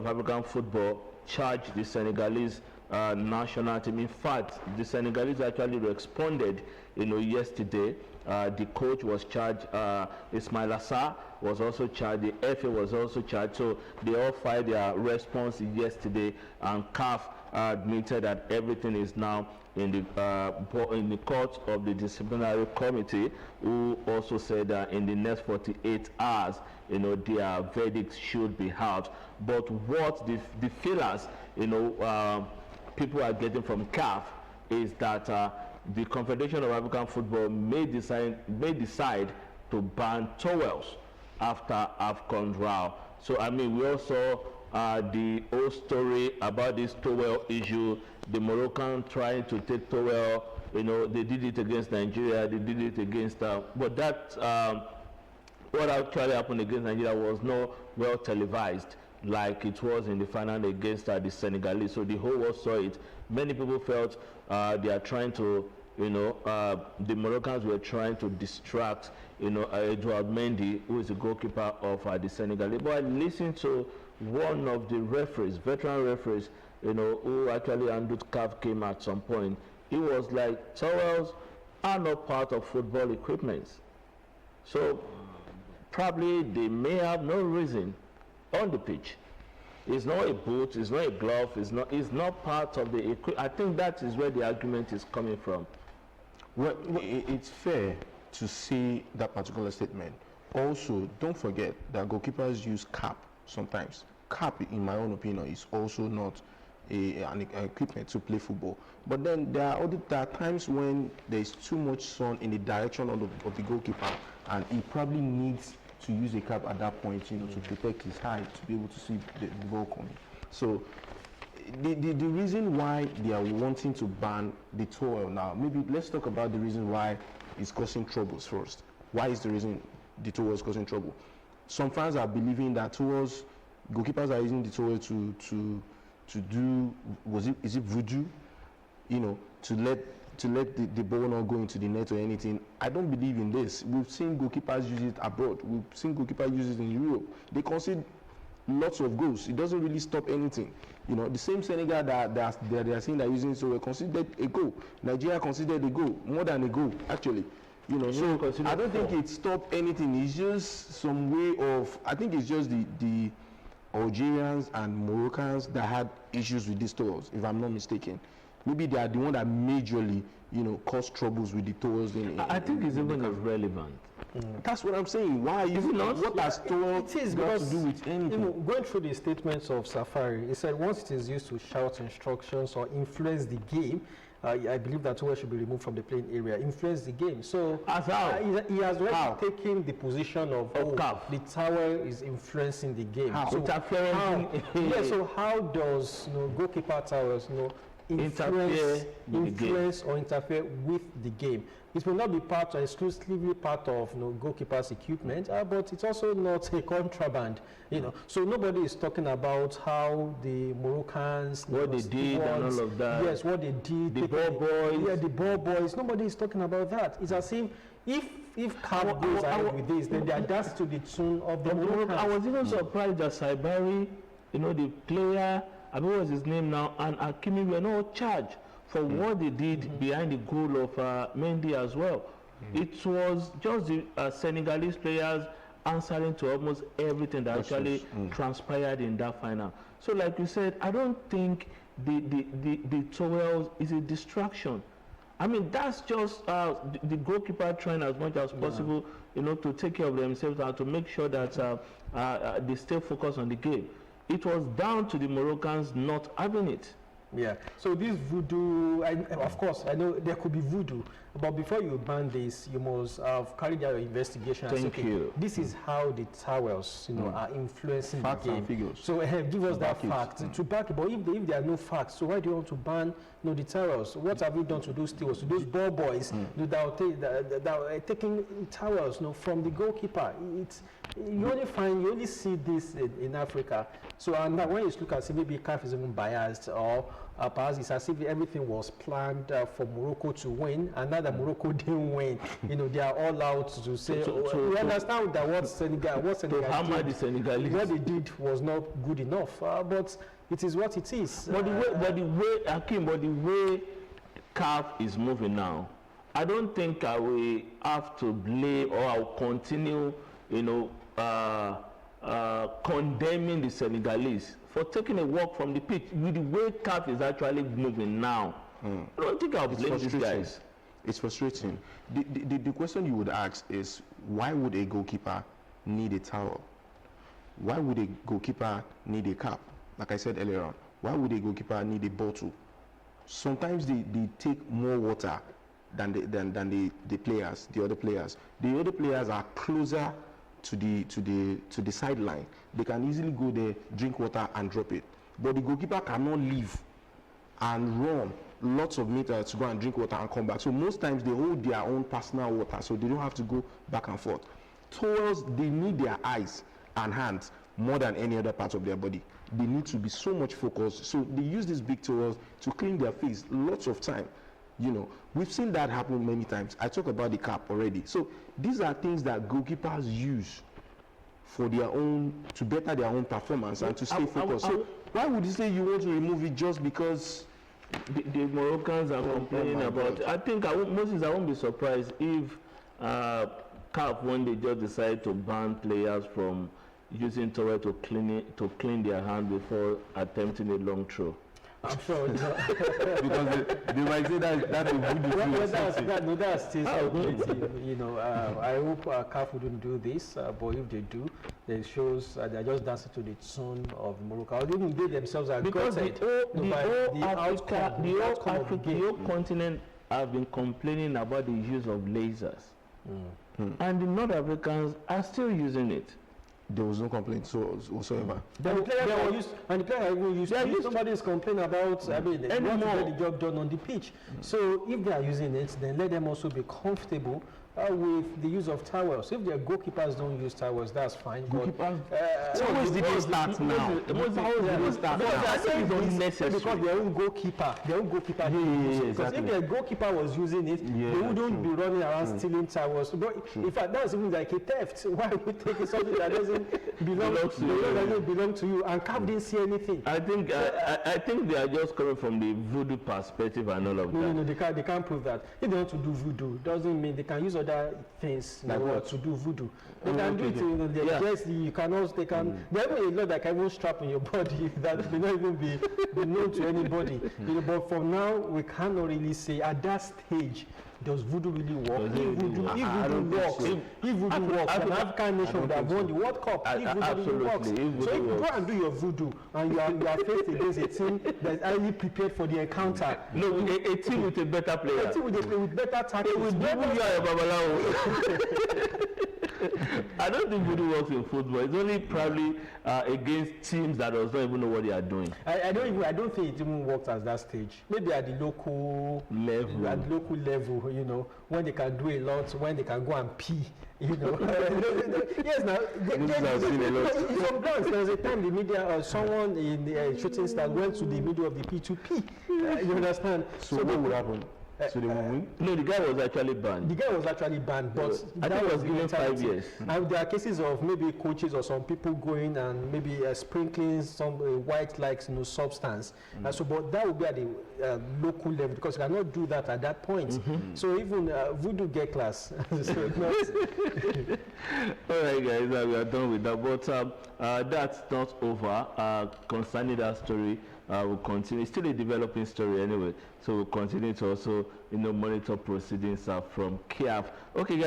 of African football charged the Senegalese national team. In fact, the Senegalese actually responded, yesterday. The coach was charged, Ismail Assar was also charged, the FA was also charged. So they all filed their response yesterday, and CAF admitted that everything is now in the court of the disciplinary committee, who also said that in the next 48 hours, their verdicts should be out. But what the feelers, people are getting from CAF is that the Confederation of African Football may decide to ban towels after AFCON row. So I mean, we also the whole story about this towel issue, the Moroccan trying to take towel, they did it against Nigeria, they did it against but that what actually happened against Nigeria was not well televised like it was in the final against the Senegalese. So the whole world saw it. Many people felt they are trying to, the Moroccans were trying to distract, Edouard Mendy, who is the goalkeeper of the Senegalese. But I listened to one of the referees, veteran referees, who actually handled CAF game at some point. He was like, towels are not part of football equipment. So probably they may have no reason on the pitch. It's not a boot, it's not a glove, it's not part of the equipment. I think that is where the argument is coming from. Well, it's fair to see that particular statement. Also, don't forget that goalkeepers use cap sometimes. Cap, in my own opinion, is also not an equipment to play football. But then there are times when there's too much sun in the direction of the goalkeeper, and he probably needs to use a cap at that point, to protect his height, to be able to see the ball coming. So the reason why they are wanting to ban the towel now, maybe let's talk about the reason why it's causing troubles first. Why is the reason the towel is causing trouble? Some fans are believing that goalkeepers are using the towel to do, is it voodoo? To let the ball not go into the net or anything. I don't believe in this. We've seen goalkeepers use it abroad. We've seen goalkeepers use it in Europe. They concede lots of goals. It doesn't really stop anything. The same Senegal that they are saying they're using it, so we considered a goal. Nigeria considered a goal, more than a goal, actually. So I don't think it stopped anything. It's just some way of, I think it's just the Algerians and Moroccans that had issues with these towels, if I'm not mistaken. Maybe they are the one that majorly, caused troubles with the towels. I think it's even irrelevant. That's what I'm saying. Why is it not? What has towels got to do with anything? Going through the statements of Safari, he said once it is used to shout instructions or influence the game, I believe that towel should be removed from the playing area. Influence the game. So he has already taken the position of the towel is influencing the game. How? So so how does goalkeeper towels influence or interfere with the game? It will not be part or exclusively part of goalkeeper's equipment, but it's also not a contraband. So nobody is talking about how the Moroccans, what they did and all of that. Yes, what they did. The ball boys. Yeah, the ball boys. Nobody is talking about that. It's as if CAF goes ahead with this, then they are danced to the tune of the Moroccans. I was even surprised that Saibari, the player, I mean, what was his name now, and Hakimi were not charged for what they did behind the goal of Mendy as well. It was just the Senegalese players answering to almost everything that actually transpired in that final. So like you said, I don't think the towels is a distraction. I mean, that's just the goalkeeper trying as much as possible, to take care of themselves and to make sure that they stay focused on the game. It was down to the Moroccans not having it. Yeah. So this voodoo, of course, I know there could be voodoo, but before you ban this, you must have carried out your investigation. Thank you. This is how the towels, are influencing facts the game. And figures. So give us that fact to back it. But if there are no facts, so why do you want to ban the towels? What have you done to those towels? To those ball boys that are taking towels from the goalkeeper? You only see this in Africa. So and when you look at, say, maybe CAF is even biased, or perhaps it's as if everything was planned for Morocco to win, and now that Morocco didn't win, they are all out to say, we understand that what Senegal hammer the Senegalese. What they did was not good enough, but it is what it is. But the way CAF is moving now, I don't think I will have to blame, or I'll continue, condemning the Senegalese for taking a walk from the pitch. With the way CAF is actually moving now, I don't think I'll blame these guys. It's frustrating. The question you would ask is, why would a goalkeeper need a towel? Why would a goalkeeper need a cap? Like I said earlier on, why would a goalkeeper need a bottle? Sometimes they take more water than the players, the other players. The other players are closer to the sideline. They can easily go there, drink water and drop it. But the goalkeeper cannot leave and run lots of meters to go and drink water and come back. So most times they hold their own personal water, so they don't have to go back and forth. Towels, they need their eyes and hands more than any other part of their body. They need to be so much focused. So they use these big towels to clean their face lots of time. We've seen that happen many times. I talked about the cap already. So these are things that goalkeepers use for their own, to better their own performance and to stay focused. So why would you say you want to remove it just because the Moroccans are complaining about it? I think Moses, I won't be surprised if CAF, when they just decide to ban players from using towel to clean their hand before attempting a long throw. I'm sure it's not. because they might say that's a good that's still speculative. I hope CAF wouldn't do this, but if they do, then it shows they're just dancing to the tune of Morocco. Or even they themselves are because the whole continent have been complaining about the use of lasers, and the North Africans are still using it. There was no complaint whatsoever. The player used somebody is complaining about, they want to get the job done on the pitch. So if they are using it, then let them also be comfortable with the use of towels. If their goalkeepers don't use towels, that's fine. Towels didn't start now. I think it's unnecessary because their own goalkeeper because if their goalkeeper was using it, they wouldn't be running around stealing towels. But in fact, that's even like a theft. Why are we taking something that doesn't belong to you? And CAF didn't see anything. I think they are just coming from the voodoo perspective and all of that. No, they can't prove that. If they want to do voodoo, doesn't mean they can use other things to do voodoo. They can do it. You cannot. They can. There are a lot that can even strap on your body that may not even be known to anybody. But for now, we cannot really say at that stage. Does voodoo really work? If voodoo works, an African nation would have won the World Cup. If voodoo really works. So if you go and do your voodoo and you are faced against a team that is highly prepared for the encounter. No, a team with a better player. A team with better tactics. I don't think voodoo works in football. It's only probably against teams that does not even know what they are doing. I don't think it even works at that stage. Maybe at the local level. At the local level, when they can do a lot, when they can go and pee. Yes, now sometimes there was a time the media, someone in the shooting star went to the middle of the P2P. You understand? So what would happen? So they won't win? No, the guy was actually banned. But I think it was given 5 years. And there are cases of maybe coaches or some people going and maybe sprinkling some white substance. But that would be at the local level because you cannot do that at that point. So even voodoo get class. All right, guys, we are done with that. But that's not over. Concerning that story, we'll continue. It's still a developing story anyway, so we'll continue to also monitor proceedings from CAF. Okay, guys.